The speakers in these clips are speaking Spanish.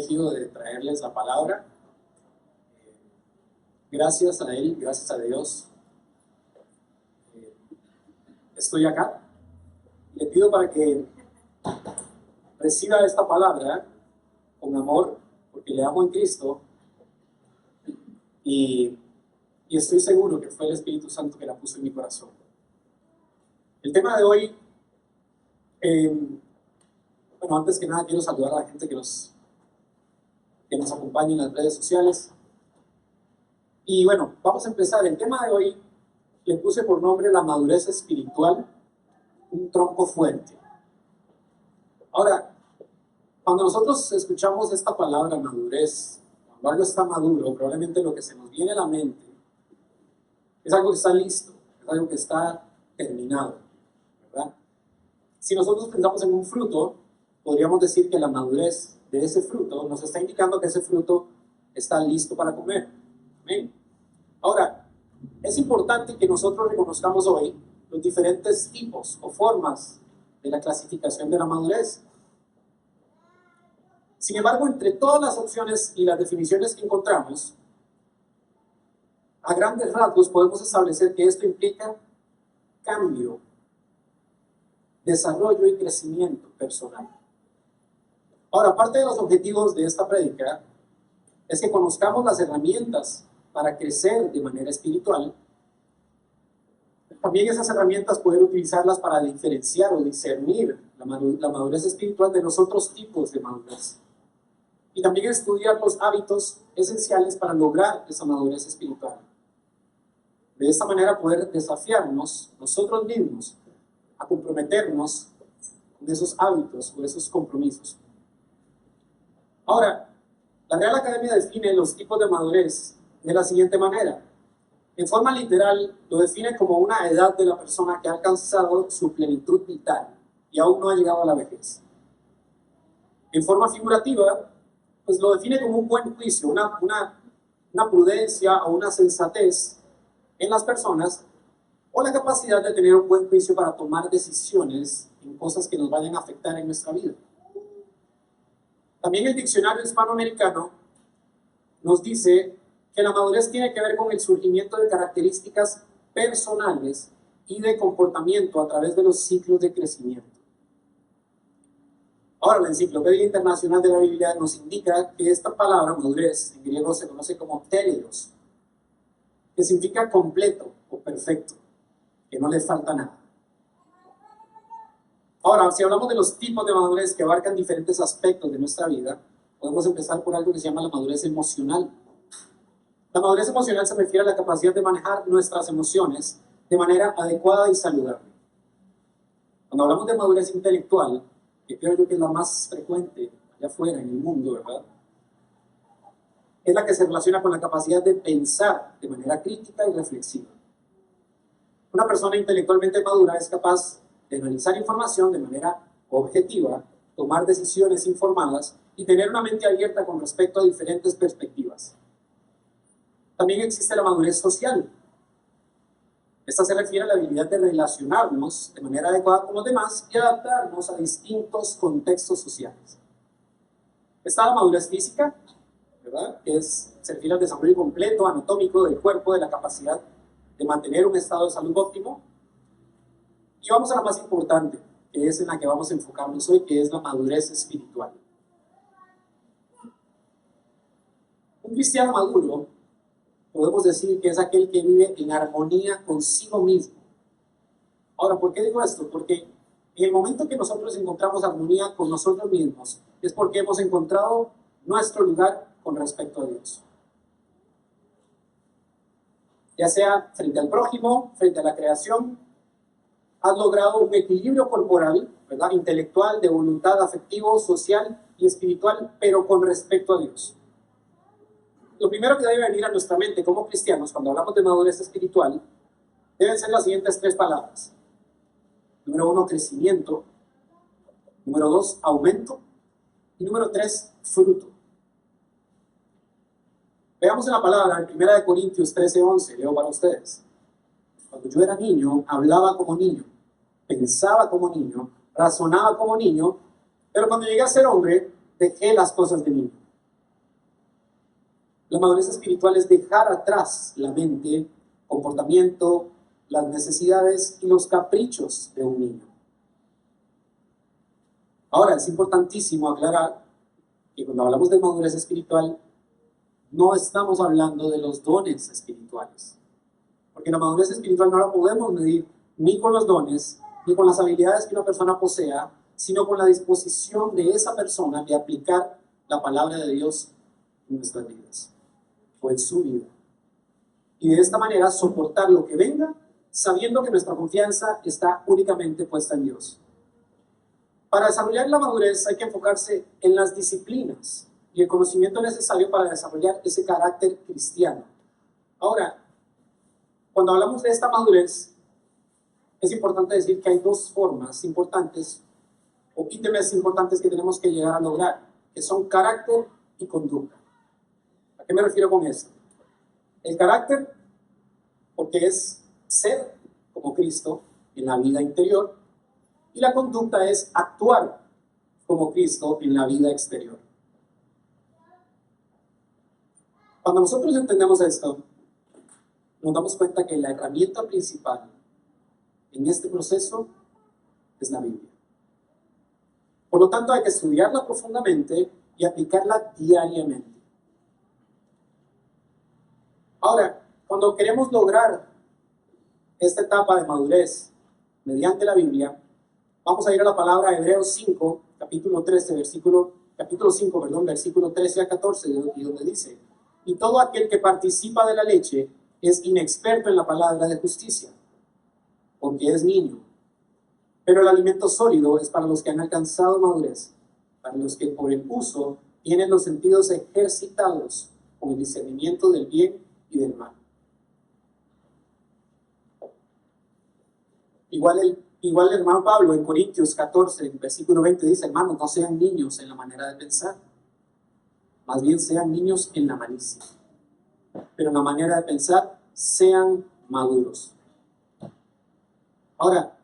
privilegio de traerles la palabra. Gracias a Él, gracias a Dios, estoy acá. Le pido para que reciba esta palabra con amor, porque le amo en Cristo y estoy seguro que fue el Espíritu Santo que la puso en mi corazón. El tema de hoy, bueno, antes que nada quiero saludar a la gente que nos acompaña en las redes sociales. Y bueno, vamos a empezar. El tema de hoy le puse por nombre la madurez espiritual, un tronco fuerte. Ahora, cuando nosotros escuchamos esta palabra madurez, cuando algo está maduro, probablemente lo que se nos viene a la mente es algo que está listo, es algo que está terminado, ¿verdad? Si nosotros pensamos en un fruto, podríamos decir que la madurez de ese fruto nos está indicando que ese fruto está listo para comer. ¿Amén? Ahora, es importante que nosotros reconozcamos hoy los diferentes tipos o formas de la clasificación de la madurez. Sin embargo, entre todas las opciones y las definiciones que encontramos, a grandes rasgos podemos establecer que esto implica cambio, desarrollo y crecimiento personal. Ahora, parte de los objetivos de esta prédica es que conozcamos las herramientas para crecer de manera espiritual. También esas herramientas poder utilizarlas para diferenciar o discernir la madurez espiritual de los otros tipos de madurez. Y también estudiar los hábitos esenciales para lograr esa madurez espiritual. De esta manera poder desafiarnos nosotros mismos a comprometernos con esos hábitos o esos compromisos. Ahora, la Real Academia define los tipos de madurez de la siguiente manera. En forma literal, lo define como una edad de la persona que ha alcanzado su plenitud vital y aún no ha llegado a la vejez. En forma figurativa, pues lo define como un buen juicio, una prudencia o una sensatez en las personas, o la capacidad de tener un buen juicio para tomar decisiones en cosas que nos vayan a afectar en nuestra vida. También el diccionario hispanoamericano nos dice que la madurez tiene que ver con el surgimiento de características personales y de comportamiento a través de los ciclos de crecimiento. Ahora, la Enciclopedia Internacional de la Biblia nos indica que esta palabra, madurez, en griego se conoce como teleios, que significa completo o perfecto, que no le falta nada. Ahora, si hablamos de los tipos de madurez que abarcan diferentes aspectos de nuestra vida, podemos empezar por algo que se llama la madurez emocional. La madurez emocional se refiere a la capacidad de manejar nuestras emociones de manera adecuada y saludable. Cuando hablamos de madurez intelectual, que creo yo que es la más frecuente allá afuera en el mundo, ¿verdad? Es la que se relaciona con la capacidad de pensar de manera crítica y reflexiva. Una persona intelectualmente madura es capaz de analizar información de manera objetiva, tomar decisiones informadas y tener una mente abierta con respecto a diferentes perspectivas. También existe la madurez social. Esta se refiere a la habilidad de relacionarnos de manera adecuada con los demás y adaptarnos a distintos contextos sociales. Está la madurez física, ¿verdad? Que se refiere al desarrollo completo, anatómico del cuerpo, de la capacidad de mantener un estado de salud óptimo. Y vamos a la más importante, que es en la que vamos a enfocarnos hoy, que es la madurez espiritual. Un cristiano maduro, podemos decir que es aquel que vive en armonía consigo mismo. Ahora, ¿por qué digo esto? Porque en el momento que nosotros encontramos armonía con nosotros mismos, es porque hemos encontrado nuestro lugar con respecto a Dios. Ya sea frente al prójimo, frente a la creación, has logrado un equilibrio corporal, ¿verdad? Intelectual, de voluntad, afectivo, social y espiritual, pero con respecto a Dios. Lo primero que debe venir a nuestra mente como cristianos cuando hablamos de madurez espiritual deben ser las siguientes tres palabras. Número 1, crecimiento. Número 2, aumento. Y número 3, fruto. Veamos en la palabra, en 1 Corintios 13:11, leo para ustedes. Cuando yo era niño, hablaba como niño, pensaba como niño, razonaba como niño, pero cuando llegué a ser hombre, dejé las cosas de niño. La madurez espiritual es dejar atrás la mente, comportamiento, las necesidades y los caprichos de un niño. Ahora, es importantísimo aclarar que cuando hablamos de madurez espiritual, no estamos hablando de los dones espirituales. Porque la madurez espiritual no la podemos medir ni con los dones, ni con las habilidades que una persona posea, sino con la disposición de esa persona de aplicar la palabra de Dios en nuestras vidas, o en su vida. Y de esta manera soportar lo que venga, sabiendo que nuestra confianza está únicamente puesta en Dios. Para desarrollar la madurez hay que enfocarse en las disciplinas y el conocimiento necesario para desarrollar ese carácter cristiano. Ahora, cuando hablamos de esta madurez, es importante decir que hay dos formas importantes o ítems importantes que tenemos que llegar a lograr, que son carácter y conducta. ¿A qué me refiero con esto? El carácter, porque es ser como Cristo en la vida interior, y la conducta es actuar como Cristo en la vida exterior. Cuando nosotros entendemos esto, nos damos cuenta que la herramienta principal en este proceso es la Biblia. Por lo tanto, hay que estudiarla profundamente y aplicarla diariamente. Ahora, cuando queremos lograr esta etapa de madurez mediante la Biblia, vamos a ir a la palabra Hebreos 5, capítulo 5, versículo 13 a 14, y donde dice: y todo aquel que participa de la leche es inexperto en la palabra de justicia, porque es niño. Pero el alimento sólido es para los que han alcanzado madurez, para los que por el uso tienen los sentidos ejercitados con el discernimiento del bien y del mal. Igual el hermano Pablo en Corintios 14, versículo 20 dice: hermanos, no sean niños en la manera de pensar, más bien sean niños en la malicia, pero en la manera de pensar sean maduros. Ahora,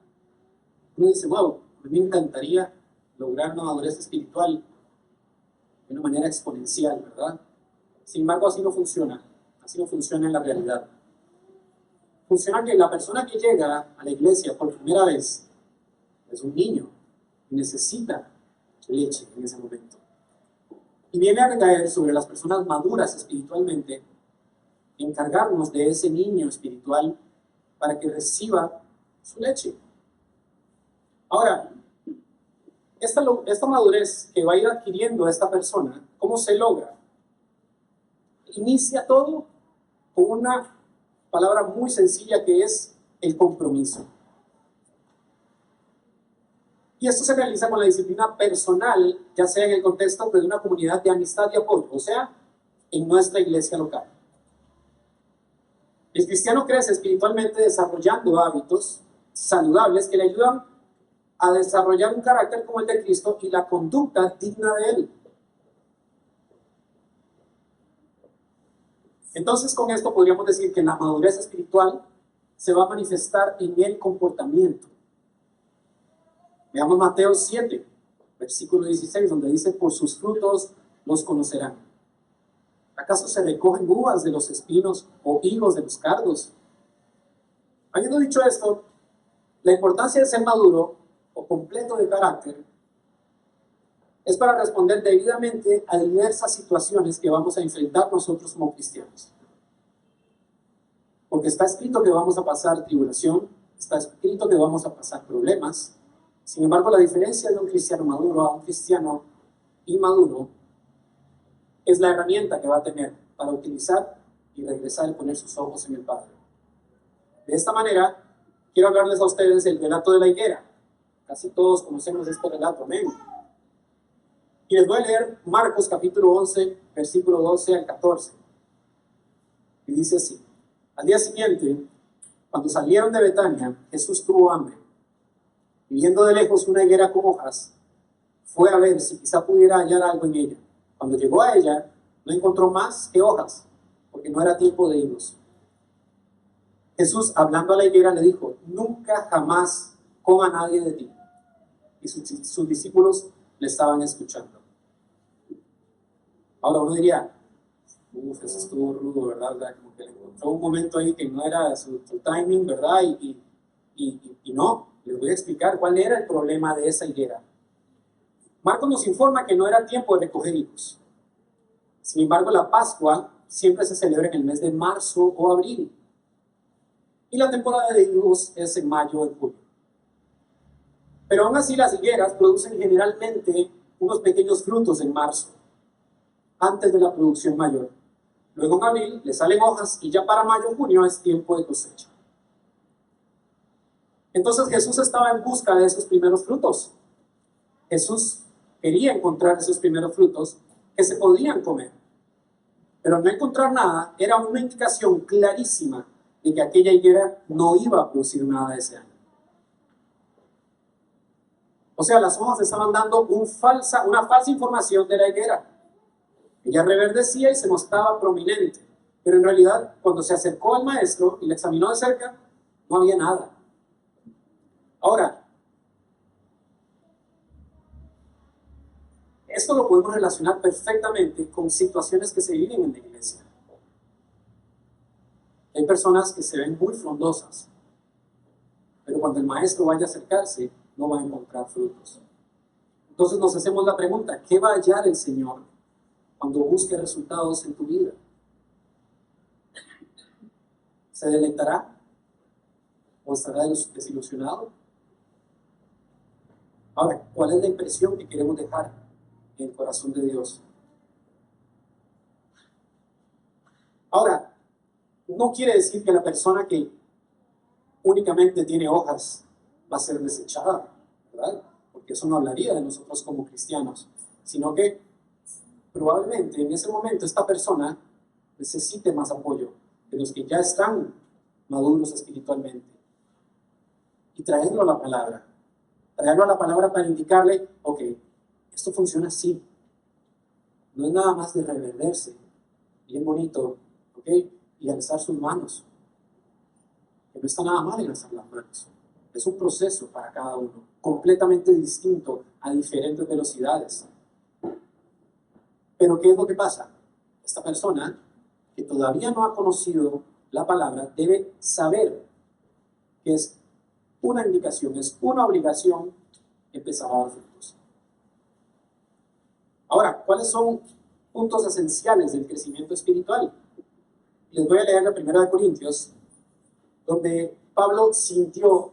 uno dice: wow, a mí me encantaría lograr una madurez espiritual de una manera exponencial, ¿verdad? Sin embargo, así no funciona en la realidad. Funciona que la persona que llega a la iglesia por primera vez es un niño y necesita leche en ese momento. Y viene a recaer sobre las personas maduras espiritualmente encargarnos de ese niño espiritual para que reciba su leche. Ahora, esta madurez que va a ir adquiriendo esta persona, ¿cómo se logra? Inicia todo con una palabra muy sencilla que es el compromiso. Y esto se realiza con la disciplina personal, ya sea en el contexto de una comunidad de amistad y apoyo, o sea, en nuestra iglesia local. El cristiano crece espiritualmente desarrollando hábitos saludables que le ayudan a desarrollar un carácter como el de Cristo y la conducta digna de Él. Entonces, con esto podríamos decir que la madurez espiritual se va a manifestar en el comportamiento. Veamos Mateo 7, versículo 16, donde dice: por sus frutos los conocerán. ¿Acaso se recogen uvas de los espinos o higos de los cardos? Habiendo dicho esto, la importancia de ser maduro o completo de carácter es para responder debidamente a diversas situaciones que vamos a enfrentar nosotros como cristianos. Porque está escrito que vamos a pasar tribulación, está escrito que vamos a pasar problemas. Sin embargo, la diferencia de un cristiano maduro a un cristiano inmaduro es la herramienta que va a tener para utilizar y regresar y poner sus ojos en el Padre. De esta manera, quiero hablarles a ustedes del relato de la higuera. Casi todos conocemos este relato, amén. Y les voy a leer Marcos capítulo 11, versículo 12 al 14. Y dice así: al día siguiente, cuando salieron de Betania, Jesús tuvo hambre. Y viendo de lejos una higuera con hojas, fue a ver si quizá pudiera hallar algo en ella. Cuando llegó a ella, no encontró más que hojas, porque no era tiempo de higos. Jesús, hablando a la higuera, le dijo: nunca jamás coma nadie de ti. Y sus discípulos le estaban escuchando. Ahora uno diría: Uf, eso estuvo rudo, ¿verdad? O sea, como que le encontró un momento ahí que no era su timing, ¿verdad? Y no, les voy a explicar cuál era el problema de esa higuera. Marcos nos informa que no era tiempo de recoger higos. Sin embargo, la Pascua siempre se celebra en el mes de marzo o abril. Y la temporada de higos es en mayo o en julio. Pero aún así las higueras producen generalmente unos pequeños frutos en marzo, antes de la producción mayor. Luego en abril le salen hojas y ya para mayo o junio es tiempo de cosecha. Entonces Jesús estaba en busca de esos primeros frutos. Jesús quería encontrar esos primeros frutos que se podían comer. Pero al no encontrar nada era una indicación clarísima de que aquella higuera no iba a producir nada ese año. O sea, las hojas estaban dando una falsa información de la higuera. Ella reverdecía y se mostraba prominente, pero en realidad cuando se acercó al maestro y la examinó de cerca, no había nada. Ahora, esto lo podemos relacionar perfectamente con situaciones que se viven en la iglesia. Hay personas que se ven muy frondosas, pero cuando el maestro vaya a acercarse, no va a encontrar frutos. Entonces nos hacemos la pregunta, ¿qué va a hallar el Señor cuando busque resultados en tu vida? ¿Se deleitará? ¿O estará desilusionado? Ahora, ¿cuál es la impresión que queremos dejar en el corazón de Dios? Ahora, no quiere decir que la persona que únicamente tiene hojas va a ser desechada, ¿verdad? Porque eso no hablaría de nosotros como cristianos, sino que probablemente en ese momento esta persona necesite más apoyo de los que ya están maduros espiritualmente. Y traerlo a la palabra. Traerlo a la palabra para indicarle, ok, esto funciona así. No es nada más de reverderse, bien bonito, ok, y alzar sus manos. Que no está nada mal en alzar las manos. Es un proceso para cada uno, completamente distinto a diferentes velocidades. Pero ¿qué es lo que pasa? Esta persona que todavía no ha conocido la palabra debe saber que es una indicación, es una obligación empezar a dar frutos. Ahora, ¿cuáles son puntos esenciales del crecimiento espiritual? Les voy a leer la primera de Corintios, donde Pablo sintió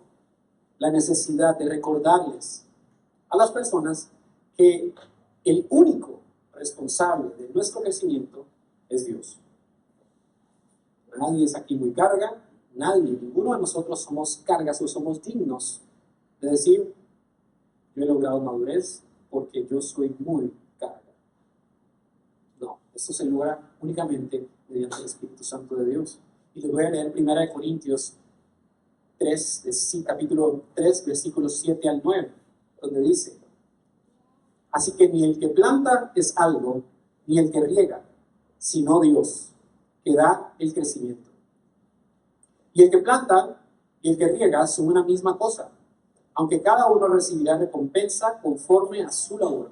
la necesidad de recordarles a las personas que el único responsable de nuestro crecimiento es Dios. Nadie es aquí muy carga, nadie, ninguno de nosotros somos cargas o somos dignos de decir, yo he logrado madurez porque yo soy muy carga. No, esto se logra únicamente mediante el Espíritu Santo de Dios. Y les voy a leer 1 Corintios 3, capítulo 3, versículos 7 al 9, donde dice, así que ni el que planta es algo, ni el que riega, sino Dios, que da el crecimiento. Y el que planta y el que riega son una misma cosa, aunque cada uno recibirá recompensa conforme a su labor.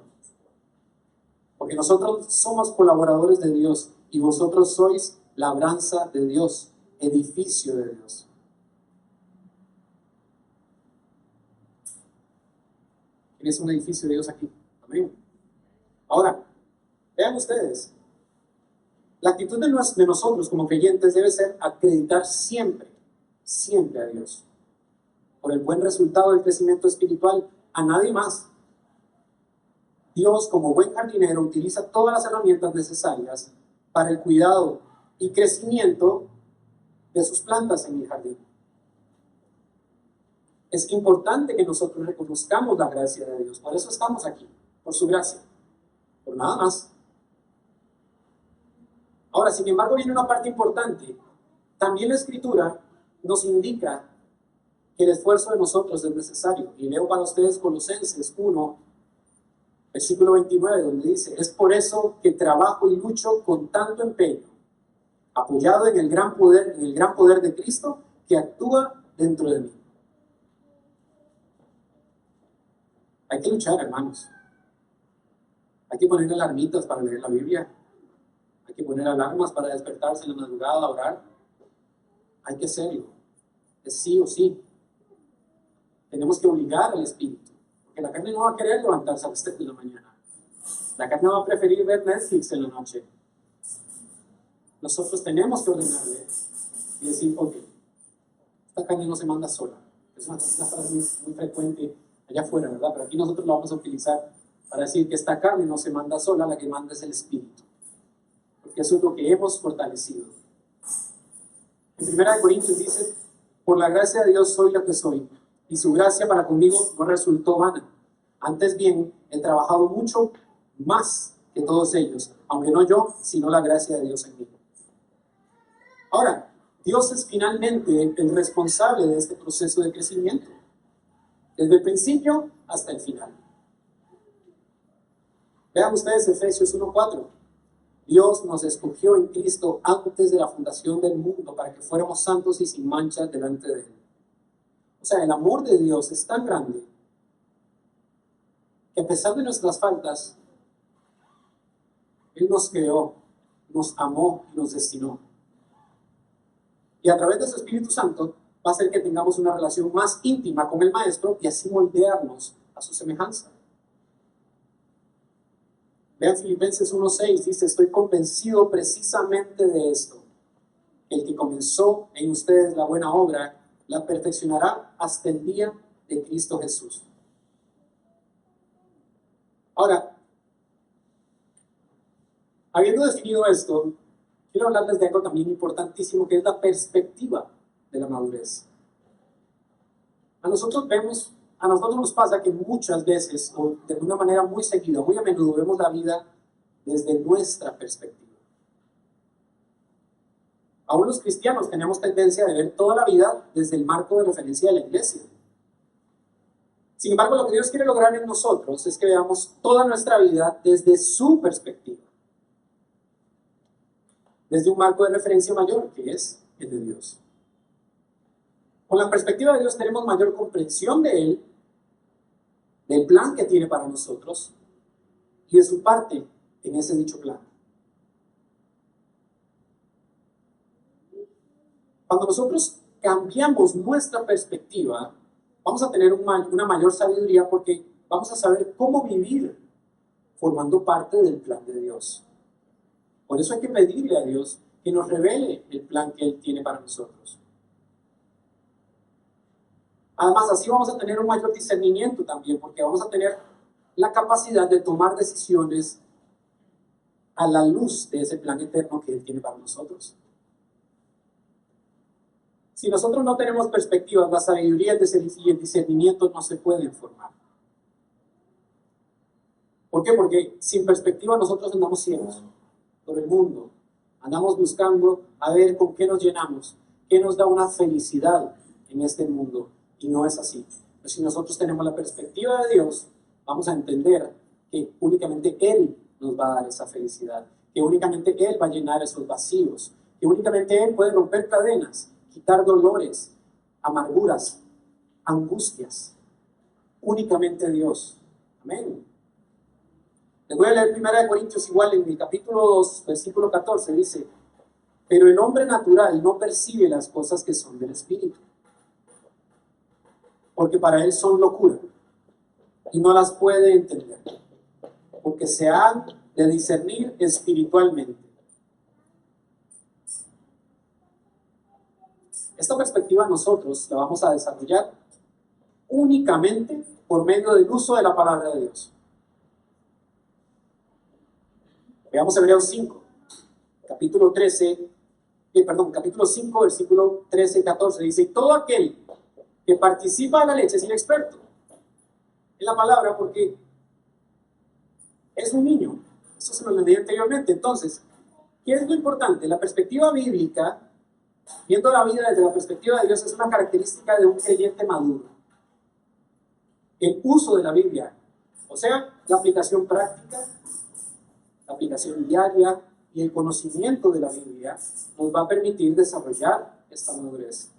Porque nosotros somos colaboradores de Dios y vosotros sois labranza de Dios, edificio de Dios. ¿Quién es un edificio de Dios aquí? Amén. Ahora, vean ustedes, la actitud de nosotros como creyentes debe ser acreditar siempre a Dios por el buen resultado del crecimiento espiritual, a nadie más. Dios, como buen jardinero, utiliza todas las herramientas necesarias para el cuidado y crecimiento de sus plantas en el jardín. Es importante que nosotros reconozcamos la gracia de Dios. Por eso estamos aquí, por su gracia, por nada más. Ahora, sin embargo, viene una parte importante. También la Escritura nos indica que el esfuerzo de nosotros es necesario. Y leo para ustedes Colosenses 1, versículo 29, donde dice, es por eso que trabajo y lucho con tanto empeño, apoyado en el gran poder de Cristo que actúa dentro de mí. Hay que luchar, hermanos. Hay que poner alarmitas para leer la Biblia. Hay que poner alarmas para despertarse en la madrugada a orar. Hay que hacerlo. Es sí o sí. Tenemos que obligar al espíritu. Porque la carne no va a querer levantarse a las 3 de la mañana. La carne va a preferir ver Netflix en la noche. Nosotros tenemos que ordenarle y decir, ok, esta carne no se manda sola. Es una frase muy frecuente allá afuera, ¿verdad? Pero aquí nosotros lo vamos a utilizar para decir que esta carne no se manda sola, la que manda es el espíritu. Porque eso es lo que hemos fortalecido. En 1 Corintios dice, por la gracia de Dios soy lo que soy, y su gracia para conmigo no resultó vana. Antes bien, he trabajado mucho más que todos ellos, aunque no yo, sino la gracia de Dios en mí. Ahora, Dios es finalmente el responsable de este proceso de crecimiento, desde el principio hasta el final. Vean ustedes Efesios 1:4. Dios nos escogió en Cristo antes de la fundación del mundo para que fuéramos santos y sin mancha delante de Él. O sea, el amor de Dios es tan grande que a pesar de nuestras faltas, Él nos creó, nos amó y nos destinó. Y a través de su Espíritu Santo va a hacer que tengamos una relación más íntima con el Maestro y así moldearnos a su semejanza. Vean Filipenses 1:6, dice, estoy convencido precisamente de esto. El que comenzó en ustedes la buena obra, la perfeccionará hasta el día de Cristo Jesús. Ahora, habiendo definido esto, quiero hablarles de algo también importantísimo, que es la perspectiva de la madurez. A nosotros nos pasa que muchas veces, o de una manera muy seguida, muy a menudo, vemos la vida desde nuestra perspectiva. Aún los cristianos tenemos tendencia de ver toda la vida desde el marco de referencia de la iglesia. Sin embargo, lo que Dios quiere lograr en nosotros es que veamos toda nuestra vida desde su perspectiva, desde un marco de referencia mayor, que es el de Dios. Con la perspectiva de Dios tenemos mayor comprensión de Él, del plan que tiene para nosotros y de su parte en ese dicho plan. Cuando nosotros cambiamos nuestra perspectiva, vamos a tener una mayor sabiduría porque vamos a saber cómo vivir formando parte del plan de Dios. Por eso hay que pedirle a Dios que nos revele el plan que Él tiene para nosotros. Además, así vamos a tener un mayor discernimiento también, porque vamos a tener la capacidad de tomar decisiones a la luz de ese plan eterno que Él tiene para nosotros. Si nosotros no tenemos perspectivas, la sabiduría y el discernimiento no se pueden formar. ¿Por qué? Porque sin perspectiva nosotros andamos ciegos por el mundo. Andamos buscando a ver con qué nos llenamos, qué nos da una felicidad en este mundo. Y no es así. Pero si nosotros tenemos la perspectiva de Dios, vamos a entender que únicamente Él nos va a dar esa felicidad, que únicamente Él va a llenar esos vacíos, que únicamente Él puede romper cadenas, quitar dolores, amarguras, angustias. Únicamente Dios. Amén. Les voy a leer 1 Corintios igual en el capítulo 2, versículo 14, dice, pero el hombre natural no percibe las cosas que son del Espíritu, porque para él son locura y no las puede entender, porque se han de discernir espiritualmente. Esta perspectiva nosotros la vamos a desarrollar únicamente por medio del uso de la palabra de Dios. Veamos Hebreos 5, capítulo 5, versículo 13 y 14. Dice, y todo aquel que participa de la leche es inexperto en la palabra porque es un niño. Eso se lo leí anteriormente. Entonces, ¿qué es lo importante? La perspectiva bíblica, viendo la vida desde la perspectiva de Dios, es una característica de un creyente maduro. El uso de la Biblia, o sea, la aplicación práctica, la aplicación diaria y el conocimiento de la Biblia nos va a permitir desarrollar esta madurez.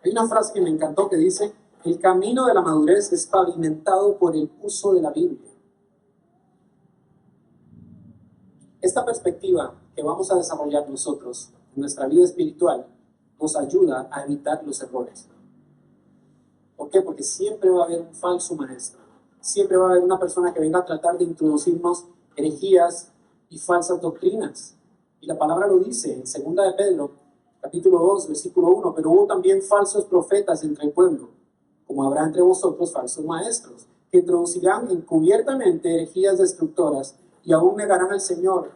Hay una frase que me encantó que dice, el camino de la madurez es pavimentado por el uso de la Biblia. Esta perspectiva que vamos a desarrollar nosotros en nuestra vida espiritual nos ayuda a evitar los errores. ¿Por qué? Porque siempre va a haber un falso maestro. Siempre va a haber una persona que venga a tratar de introducirnos herejías y falsas doctrinas. Y la palabra lo dice en 2 de Pedro, capítulo 2, versículo 1. Pero hubo también falsos profetas entre el pueblo, como habrá entre vosotros falsos maestros, que introducirán encubiertamente herejías destructoras y aún negarán al Señor,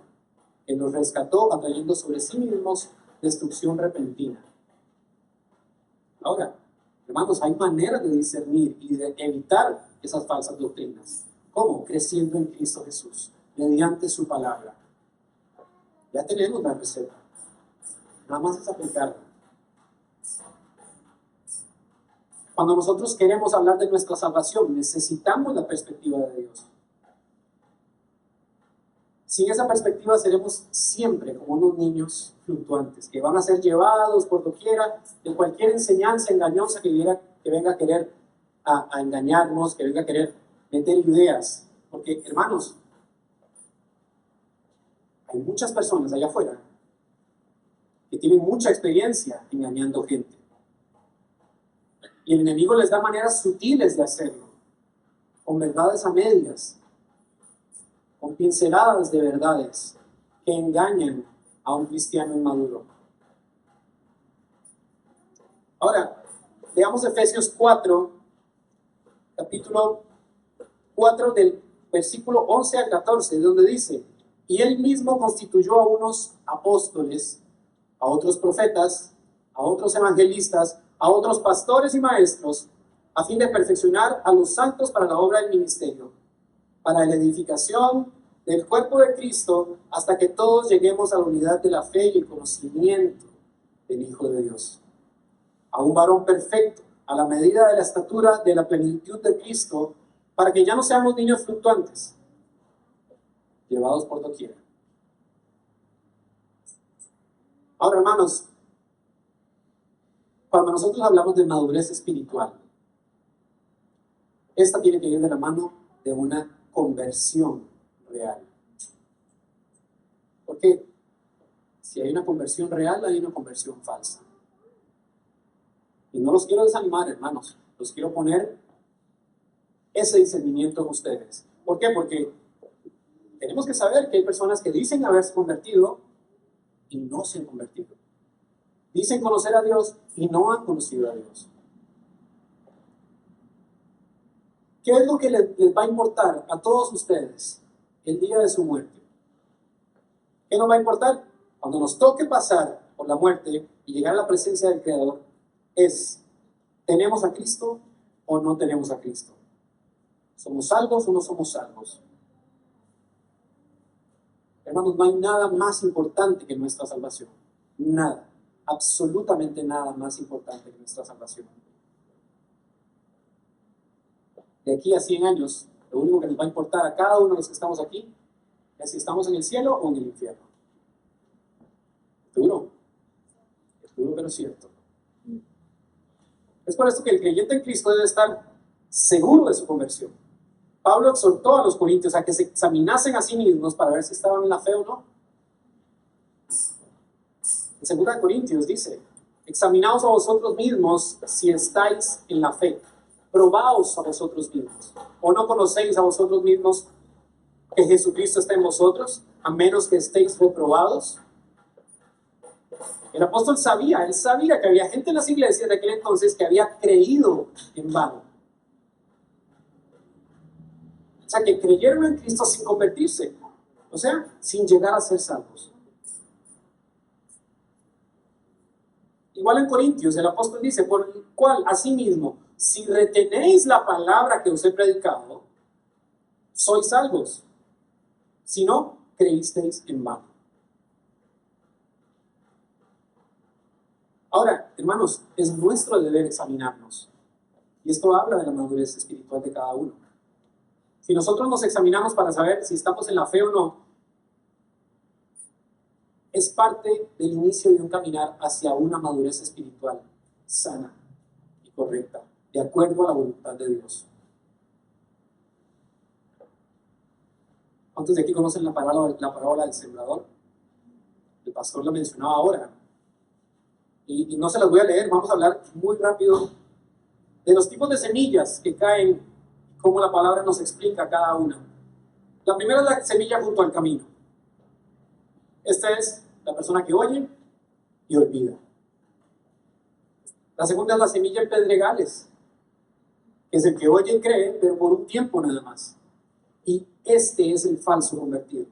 que los rescató, atrayendo sobre sí mismos destrucción repentina. Ahora, hermanos, hay maneras de discernir y de evitar esas falsas doctrinas. ¿Cómo? Creciendo en Cristo Jesús, mediante su palabra. Ya tenemos la receta. Nada más es aplicarla. Cuando nosotros queremos hablar de nuestra salvación, necesitamos la perspectiva de Dios. Sin esa perspectiva seremos siempre como unos niños fluctuantes, que van a ser llevados por doquiera de cualquier enseñanza engañosa que venga a querer a engañarnos, que venga a querer meter ideas. Porque, hermanos, hay muchas personas allá afuera que tienen mucha experiencia engañando gente. Y el enemigo les da maneras sutiles de hacerlo, con verdades a medias, con pinceladas de verdades que engañan a un cristiano inmaduro. Ahora, veamos Efesios 4, capítulo 4 del versículo 11 al 14, donde dice: y él mismo constituyó a unos apóstoles, a otros profetas, a otros evangelistas, a otros pastores y maestros, a fin de perfeccionar a los santos para la obra del ministerio, para la edificación del cuerpo de Cristo, hasta que todos lleguemos a la unidad de la fe y el conocimiento del Hijo de Dios, a un varón perfecto, a la medida de la estatura de la plenitud de Cristo, para que ya no seamos niños fluctuantes, llevados por doquiera. Ahora, hermanos, cuando nosotros hablamos de madurez espiritual, esta tiene que ir de la mano de una conversión real. Porque si hay una conversión real, hay una conversión falsa. Y no los quiero desanimar, hermanos. Los quiero poner ese discernimiento en ustedes. ¿Por qué? Porque tenemos que saber que hay personas que dicen haberse convertido y no se han convertido. Dicen conocer a Dios y no han conocido a Dios. ¿Qué es lo que les va a importar a todos ustedes el día de su muerte? ¿Qué nos va a importar? Cuando nos toque pasar por la muerte y llegar a la presencia del Creador, es: ¿tenemos a Cristo o no tenemos a Cristo? ¿Somos salvos o no somos salvos? Hermanos, no hay nada más importante que nuestra salvación. Nada. Absolutamente nada más importante que nuestra salvación. De aquí a 100 años, lo único que nos va a importar a cada uno de los que estamos aquí es si estamos en el cielo o en el infierno. Es duro pero cierto. Es por esto que el creyente en Cristo debe estar seguro de su conversión. Pablo exhortó a los corintios a que se examinasen a sí mismos para ver si estaban en la fe o no. En 2 Corintios dice: examinaos a vosotros mismos si estáis en la fe. Probaos a vosotros mismos. ¿O no conocéis a vosotros mismos que Jesucristo está en vosotros, a menos que estéis reprobados? El apóstol sabía, él sabía que había gente en las iglesias de aquel entonces que había creído en vano. O sea, que creyeron en Cristo sin convertirse. O sea, sin llegar a ser salvos. Igual en Corintios, el apóstol dice: por el cual, asimismo, si retenéis la palabra que os he predicado, sois salvos. Si no, creísteis en vano. Ahora, hermanos, es nuestro deber examinarnos. Y esto habla de la madurez espiritual de cada uno. Si nosotros nos examinamos para saber si estamos en la fe o no, es parte del inicio de un caminar hacia una madurez espiritual sana y correcta, de acuerdo a la voluntad de Dios. ¿Cuántos de aquí conocen la parábola del sembrador? El pastor la mencionaba ahora. Y no se las voy a leer, vamos a hablar muy rápido de los tipos de semillas que caen, cómo la palabra nos explica cada una. La primera es la semilla junto al camino. Esta es la persona que oye y olvida. La segunda es la semilla en pedregales, que es el que oye y cree, pero por un tiempo nada más. Y este es el falso convertido.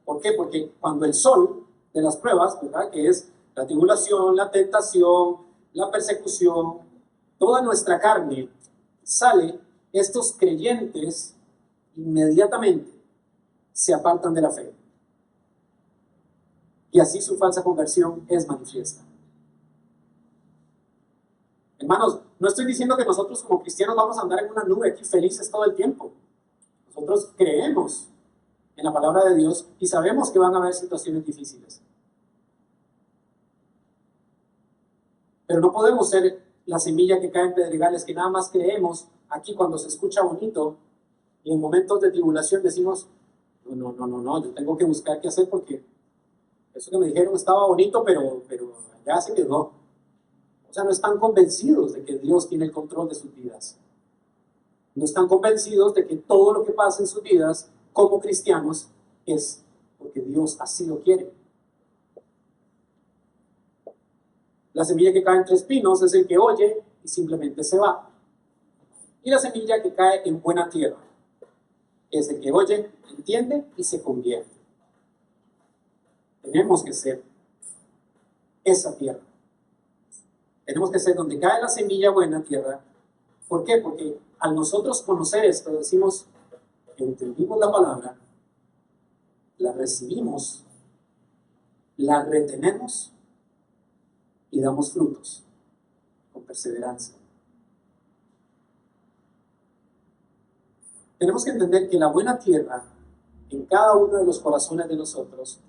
¿Por qué? Porque cuando el sol de las pruebas, ¿verdad?, que es la tribulación, la tentación, la persecución, toda nuestra carne, sale, estos creyentes inmediatamente se apartan de la fe. Y así su falsa conversión es manifiesta. Hermanos, no estoy diciendo que nosotros como cristianos vamos a andar en una nube aquí felices todo el tiempo. Nosotros creemos en la palabra de Dios y sabemos que van a haber situaciones difíciles. Pero no podemos ser la semilla que cae en pedregales, que nada más creemos aquí cuando se escucha bonito y en momentos de tribulación decimos, no, yo tengo que buscar qué hacer porque eso que me dijeron estaba bonito, pero ya se quedó. O sea, no están convencidos de que Dios tiene el control de sus vidas. No están convencidos de que todo lo que pasa en sus vidas como cristianos es porque Dios así lo quiere. La semilla que cae entre espinos es el que oye y simplemente se va. Y la semilla que cae en buena tierra es el que oye, entiende y se convierte. Tenemos que ser esa tierra. Tenemos que ser donde cae la semilla buena tierra. ¿Por qué? Porque al nosotros conocer esto, decimos, entendimos la palabra, la recibimos, la retenemos y damos frutos con perseverancia. Tenemos que entender que la buena tierra en cada uno de los corazones de nosotros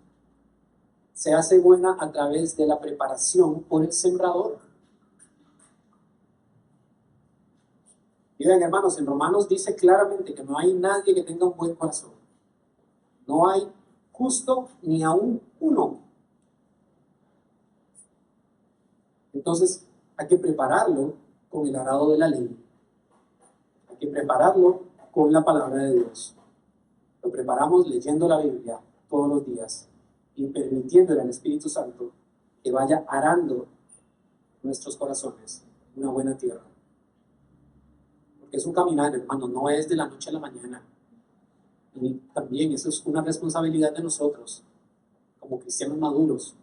se hace buena a través de la preparación por el sembrador. Miren, hermanos, en Romanos dice claramente que no hay nadie que tenga un buen corazón. No hay justo ni aún uno. Entonces hay que prepararlo con el arado de la ley. Hay que prepararlo con la palabra de Dios. Lo preparamos leyendo la Biblia todos los días y permitiéndole al Espíritu Santo que vaya arando nuestros corazones una buena tierra. Porque es un caminar, hermano, no es de la noche a la mañana. Y también eso es una responsabilidad de nosotros, como cristianos maduros,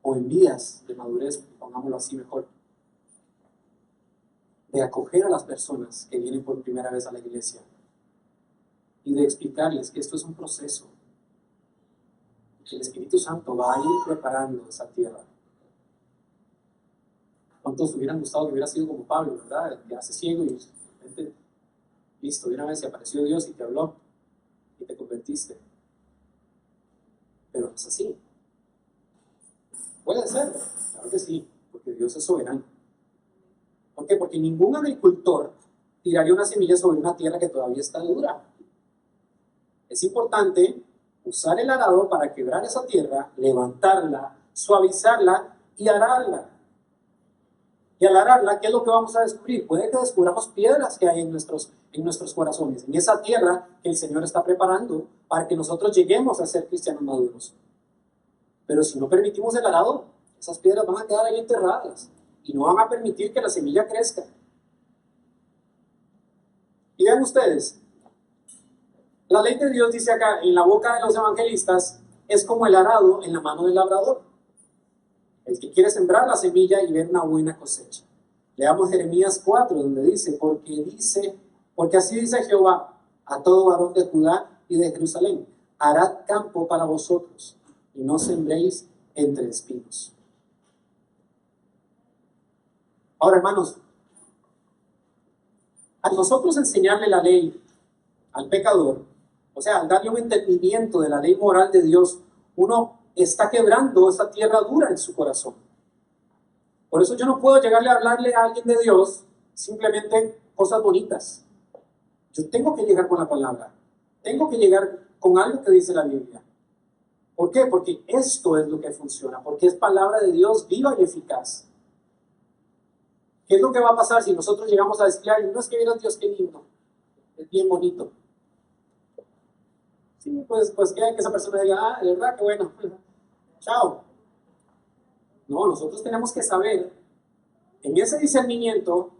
o en vías de madurez, pongámoslo así mejor, de acoger a las personas que vienen por primera vez a la iglesia y de explicarles que esto es un proceso, que el Espíritu Santo va a ir preparando esa tierra. ¿Cuántos hubieran gustado que hubiera sido como Pablo, verdad? Que hace ciego y de repente, listo, de una vez se apareció Dios y te habló y te convertiste. Pero no es así. Puede ser, claro que sí, porque Dios es soberano. ¿Por qué? Porque ningún agricultor tiraría una semilla sobre una tierra que todavía está dura. Es importante usar el arado para quebrar esa tierra, levantarla, suavizarla y ararla. Y al ararla, ¿qué es lo que vamos a descubrir? Puede que descubramos piedras que hay en nuestros corazones, en esa tierra que el Señor está preparando para que nosotros lleguemos a ser cristianos maduros. Pero si no permitimos el arado, esas piedras van a quedar ahí enterradas y no van a permitir que la semilla crezca. Y vean ustedes, la ley de Dios dice acá, en la boca de los evangelistas, es como el arado en la mano del labrador. El que quiere sembrar la semilla y ver una buena cosecha. Leamos Jeremías 4, donde dice, porque así dice Jehová a todo varón de Judá y de Jerusalén, harad campo para vosotros y no sembréis entre espinos. Ahora, hermanos, al nosotros enseñarle la ley al pecador, o sea, al darle un entendimiento de la ley moral de Dios, uno está quebrando esa tierra dura en su corazón. Por eso yo no puedo llegarle a hablarle a alguien de Dios simplemente cosas bonitas. Yo tengo que llegar con la palabra. Tengo que llegar con algo que dice la Biblia. ¿Por qué? Porque esto es lo que funciona, porque es palabra de Dios viva y eficaz. ¿Qué es lo que va a pasar si nosotros llegamos a decir, no es que vieras Dios qué lindo, es bien bonito? Sí, pues que esa persona diga, de verdad, qué bueno, chao. No, nosotros tenemos que saber, en ese discernimiento,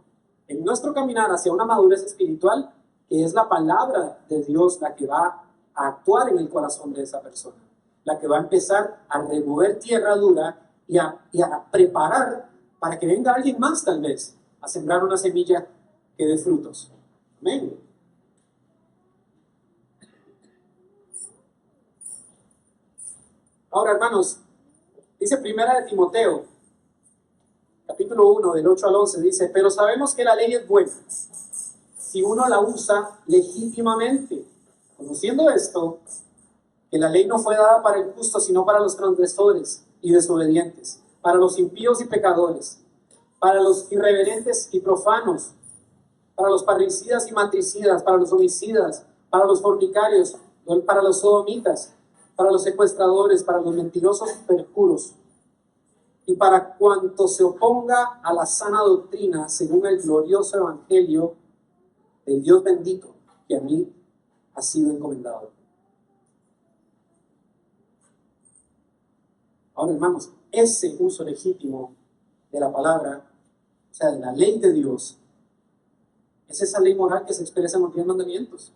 en nuestro caminar hacia una madurez espiritual, que es la palabra de Dios la que va a actuar en el corazón de esa persona, la que va a empezar a remover tierra dura y a preparar para que venga alguien más tal vez a sembrar una semilla que dé frutos. Amén. Ahora, hermanos, dice Primera de Timoteo, capítulo 1, del 8 al 11, dice, pero sabemos que la ley es buena si uno la usa legítimamente, conociendo esto, que la ley no fue dada para el justo, sino para los transgresores y desobedientes, para los impíos y pecadores, para los irreverentes y profanos, para los parricidas y matricidas, para los homicidas, para los fornicarios, para los sodomitas, para los secuestradores, para los mentirosos y perjuros, y para cuanto se oponga a la sana doctrina según el glorioso evangelio del Dios bendito que a mí ha sido encomendado. Ahora, hermanos, ese uso legítimo de la palabra, o sea, de la ley de Dios, es esa ley moral que se expresa en los 10 mandamientos.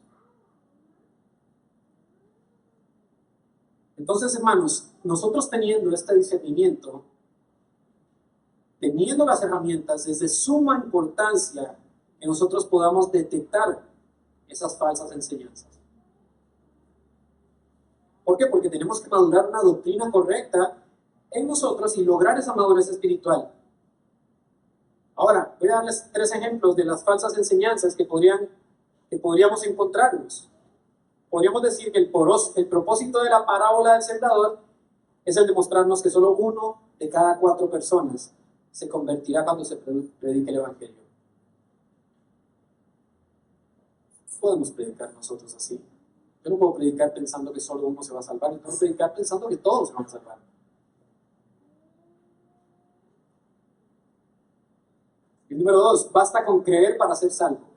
Entonces, hermanos, nosotros teniendo este discernimiento, teniendo las herramientas, es de suma importancia que nosotros podamos detectar esas falsas enseñanzas. ¿Por qué? Porque tenemos que madurar una doctrina correcta en nosotros y lograr esa madurez espiritual. Ahora, voy a darles 3 ejemplos de las falsas enseñanzas que podríamos encontrarnos. Podríamos decir que el propósito de la parábola del sembrador es el de mostrarnos que solo 1 de cada 4 personas se convertirá cuando se predique el Evangelio. Podemos predicar nosotros así. Yo no puedo predicar pensando que solo uno se va a salvar, yo puedo predicar pensando que todos se van a salvar. Y número 2, basta con creer para ser salvo.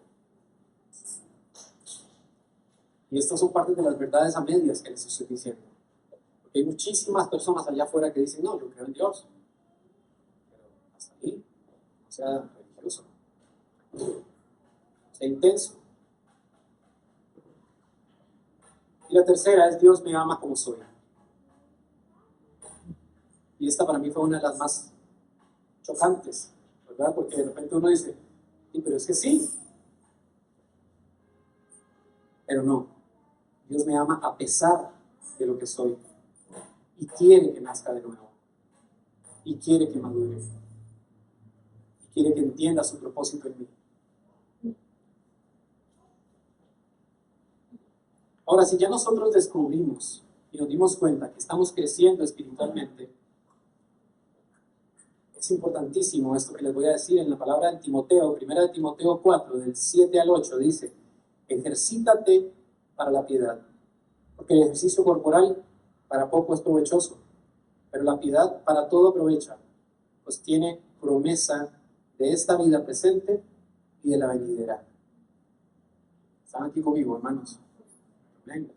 Y estas son parte de las verdades a medias que les estoy diciendo. Porque hay muchísimas personas allá afuera que dicen, no, yo creo en Dios. Pero hasta ahí, no sea religioso, sea intenso. Y la tercera es, Dios me ama como soy. Y esta para mí fue una de las más chocantes, ¿verdad? Porque de repente uno dice, sí, pero es que sí. Pero no. Dios me ama a pesar de lo que soy. Y quiere que nazca de nuevo. Y quiere que madure. Y quiere que entienda su propósito en mí. Ahora, si ya nosotros descubrimos y nos dimos cuenta que estamos creciendo espiritualmente, es importantísimo esto que les voy a decir en la palabra de Timoteo, 1 de Timoteo 4, del 7 al 8, dice, ejercítate para la piedad, porque el ejercicio corporal para poco es provechoso, pero la piedad para todo aprovecha, pues tiene promesa de esta vida presente y de la venidera. ¿Están aquí conmigo, hermanos? Amén.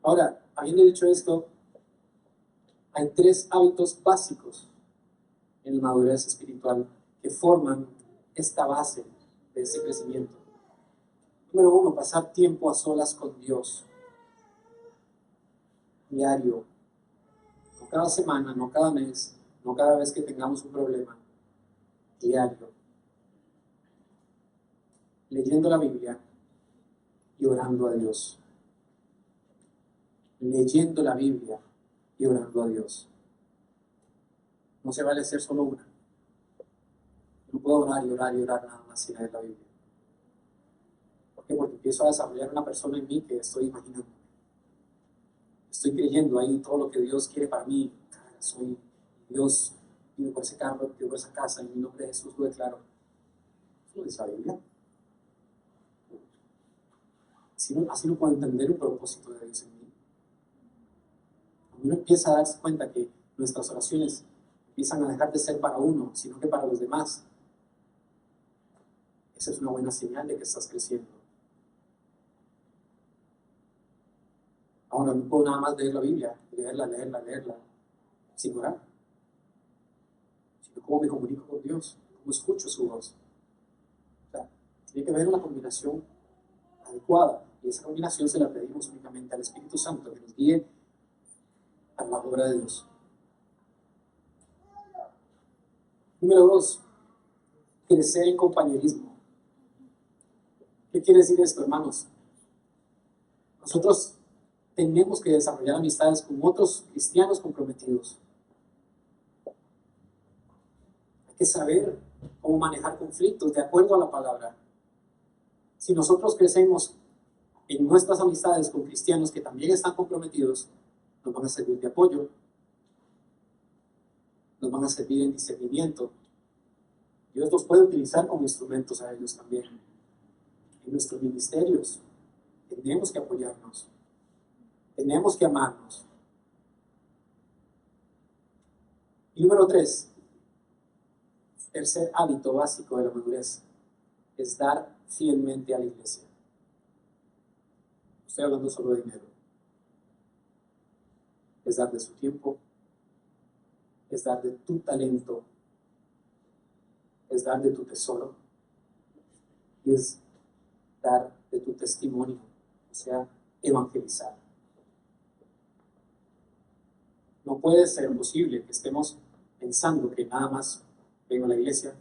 Ahora, habiendo dicho esto, hay 3 hábitos básicos en la madurez espiritual que forman esta base de ese crecimiento. Número 1, pasar tiempo a solas con Dios. Diario. No cada semana, no cada mes, no cada vez que tengamos un problema. Diario. Leyendo la Biblia y orando a Dios. Leyendo la Biblia y orando a Dios. No se vale hacer solo una. No puedo orar y orar y orar nada más sin leer la Biblia. ¿Por qué? Porque empiezo a desarrollar una persona en mí que estoy imaginando. Estoy creyendo ahí todo lo que Dios quiere para mí. Soy Dios, pido por ese carro, pido por esa casa, en mi nombre de Jesús lo declaro. ¿Eso lo dice la Biblia? así no puedo entender un propósito de Dios en mí. Cuando uno empieza a darse cuenta que nuestras oraciones empiezan a dejar de ser para uno, sino que para los demás, esa es una buena señal de que estás creciendo. Ahora no puedo nada más leer la Biblia, leerla, sin orar. Sino cómo me comunico con Dios, cómo escucho su voz. O sea, tiene que haber una combinación adecuada, y esa combinación se la pedimos únicamente al Espíritu Santo, que nos guíe a la obra de Dios. Número 2, crecer en compañerismo. ¿Qué quiere decir esto, hermanos? Nosotros tenemos que desarrollar amistades con otros cristianos comprometidos. Hay que saber cómo manejar conflictos de acuerdo a la palabra. Si nosotros crecemos en nuestras amistades con cristianos que también están comprometidos, nos van a servir de apoyo, nos van a servir en discernimiento. Dios los puede utilizar como instrumentos a ellos también. En nuestros ministerios tenemos que apoyarnos, tenemos que amarnos. Y número 3, tercer hábito básico de la madurez, es dar fielmente a la iglesia. Estoy hablando solo de dinero. Es dar de su tiempo, es dar de tu talento, es dar de tu tesoro, y es dar de tu testimonio, o sea, evangelizar. No puede ser posible que estemos pensando que nada más vengo a la iglesia,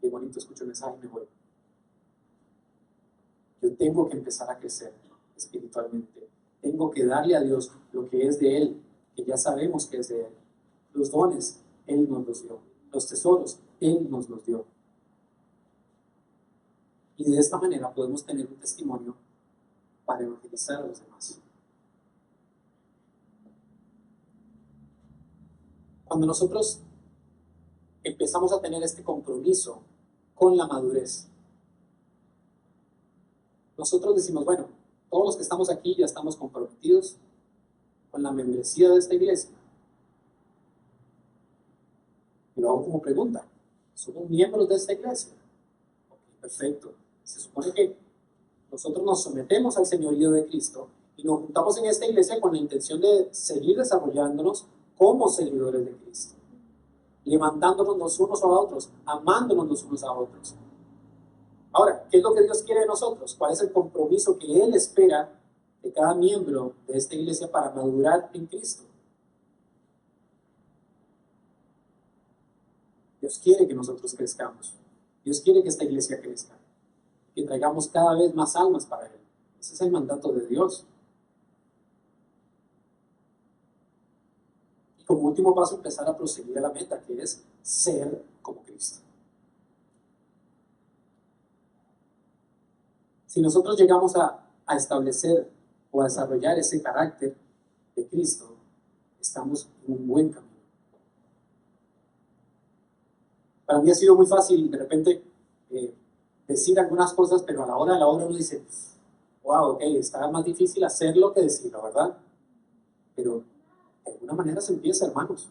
qué bonito, escucho el mensaje y me voy. Yo tengo que empezar a crecer espiritualmente. Tengo que darle a Dios lo que es de Él, que ya sabemos que es de Él. Los dones, Él nos los dio. Los tesoros, Él nos los dio. Y de esta manera podemos tener un testimonio para evangelizar a los demás. Cuando nosotros empezamos a tener este compromiso con la madurez, nosotros decimos, bueno, todos los que estamos aquí ya estamos comprometidos con la membresía de esta iglesia. Y lo hago como pregunta, ¿somos miembros de esta iglesia? Ok, perfecto. Se supone que nosotros nos sometemos al señorío de Cristo y nos juntamos en esta iglesia con la intención de seguir desarrollándonos como seguidores de Cristo, levantándonos los unos a otros, amándonos los unos a otros. Ahora, ¿qué es lo que Dios quiere de nosotros? ¿Cuál es el compromiso que Él espera de cada miembro de esta iglesia para madurar en Cristo? Dios quiere que nosotros crezcamos. Dios quiere que esta iglesia crezca, que traigamos cada vez más almas para Él. Ese es el mandato de Dios. Y como último paso, empezar a proseguir a la meta, que es ser como Cristo. Si nosotros llegamos a establecer o a desarrollar ese carácter de Cristo, estamos en un buen camino. Para mí ha sido muy fácil de repente decir algunas cosas, pero a la hora de la obra uno dice, wow, ok, está más difícil hacerlo que decirlo, ¿verdad? Pero de alguna manera se empieza, hermanos.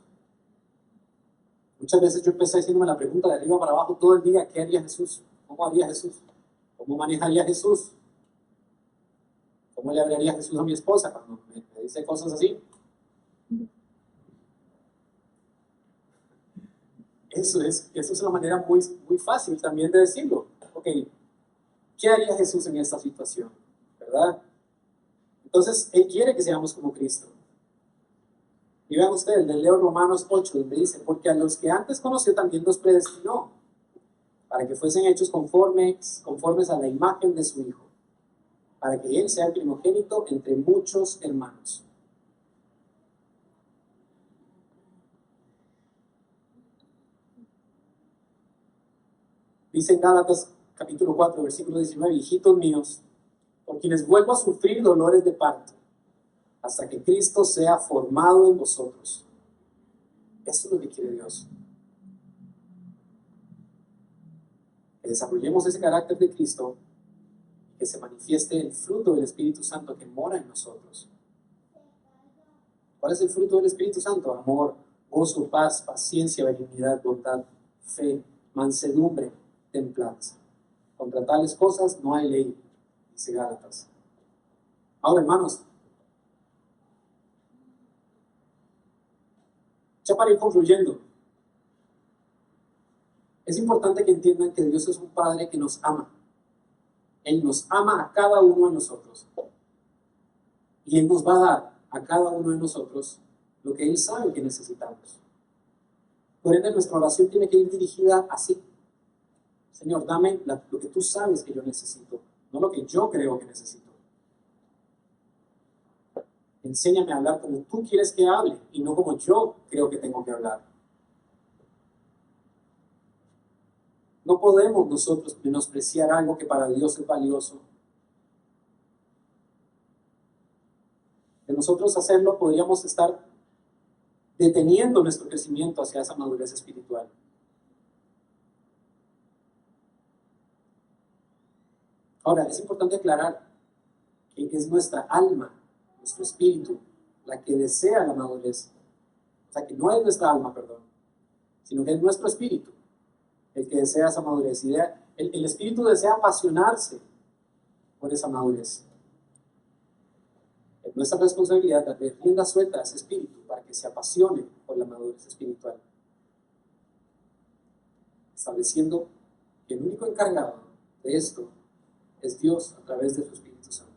Muchas veces yo empecé haciéndome la pregunta de arriba para abajo todo el día, ¿qué haría Jesús? ¿Cómo haría Jesús? ¿Cómo manejaría Jesús? ¿Cómo le hablaría a Jesús a mi esposa cuando me dice cosas así? Eso es una manera muy, muy fácil también de decirlo. Ok, ¿qué haría Jesús en esta situación? ¿Verdad? Entonces, Él quiere que seamos como Cristo. Y vean ustedes, leo Romanos 8, donde dice, porque a los que antes conoció también los predestinó, para que fuesen hechos conformes a la imagen de su Hijo, para que Él sea el primogénito entre muchos hermanos. Dice en Gálatas capítulo 4, versículo 19, hijitos míos, por quienes vuelvo a sufrir dolores de parto, hasta que Cristo sea formado en vosotros. Eso es lo que quiere Dios. Que desarrollemos ese carácter de Cristo, que que se manifieste el fruto del Espíritu Santo que mora en nosotros. ¿Cuál es el fruto del Espíritu Santo? Amor, gozo, paz, paciencia, benignidad, bondad, fe, mansedumbre, templanza. Contra tales cosas no hay ley, dice Gálatas. Ahora, hermanos, ya para ir concluyendo, es importante que entiendan que Dios es un Padre que nos ama. Él nos ama a cada uno de nosotros. Y Él nos va a dar a cada uno de nosotros lo que Él sabe que necesitamos. Por ende, nuestra oración tiene que ir dirigida así. Señor, dame lo que tú sabes que yo necesito, no lo que yo creo que necesito. Enséñame a hablar como tú quieres que hable y no como yo creo que tengo que hablar. No podemos nosotros menospreciar algo que para Dios es valioso. De nosotros hacerlo podríamos estar deteniendo nuestro crecimiento hacia esa madurez espiritual. Ahora, es importante aclarar que es nuestra alma, nuestro espíritu, la que desea la madurez. O sea, que no es nuestra alma, perdón, sino que es nuestro espíritu el que desea esa madurez. El espíritu desea apasionarse por esa madurez. Es nuestra responsabilidad darle rienda suelta a ese espíritu para que se apasione por la madurez espiritual. Estableciendo que el único encargado de esto es Dios a través de su Espíritu Santo.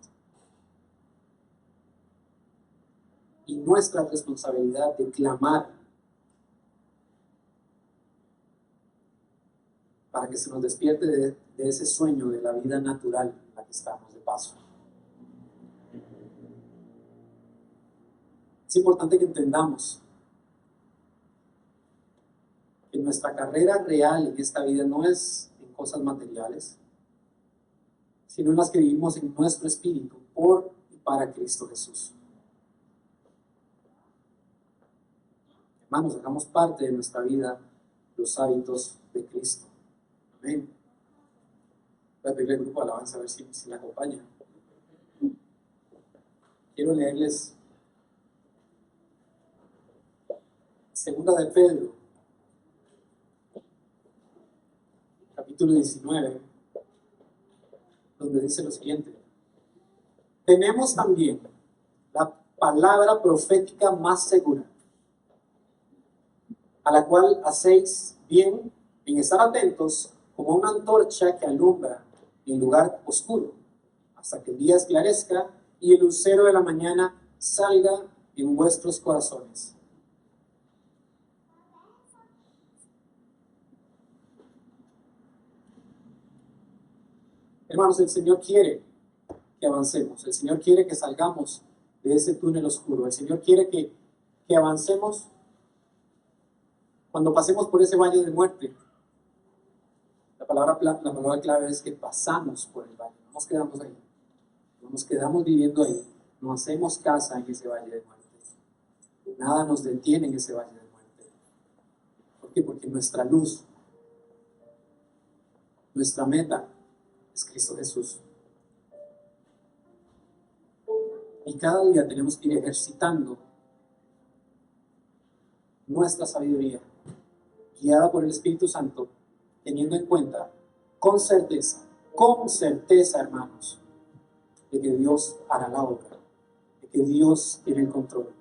Y nuestra responsabilidad de clamar para que se nos despierte de ese sueño de la vida natural en la que estamos de paso. Es importante que entendamos que nuestra carrera real en esta vida no es en cosas materiales, sino en las que vivimos en nuestro espíritu por y para Cristo Jesús. Hermanos, hagamos parte de nuestra vida los hábitos de Cristo. Amén. Voy a pedirle al grupo de alabanza a ver si me acompaña. Quiero leerles Segunda de Pedro, capítulo 19, donde dice lo siguiente: tenemos también la palabra profética más segura, a la cual hacéis bien en estar atentos como una antorcha que alumbra en lugar oscuro, hasta que el día esclarezca y el lucero de la mañana salga en vuestros corazones. Hermanos, el Señor quiere que avancemos. El Señor quiere que salgamos de ese túnel oscuro. El Señor quiere que avancemos cuando pasemos por ese valle de muerte. La palabra clave es que pasamos por el valle. No nos quedamos ahí. No nos quedamos viviendo ahí. No hacemos casa en ese valle de muerte. Nada nos detiene en ese valle de muerte. ¿Por qué? Porque nuestra luz, nuestra meta, es Cristo Jesús. Y cada día tenemos que ir ejercitando nuestra sabiduría, guiada por el Espíritu Santo, teniendo en cuenta con certeza, hermanos, de que Dios hará la obra, de que Dios tiene el control.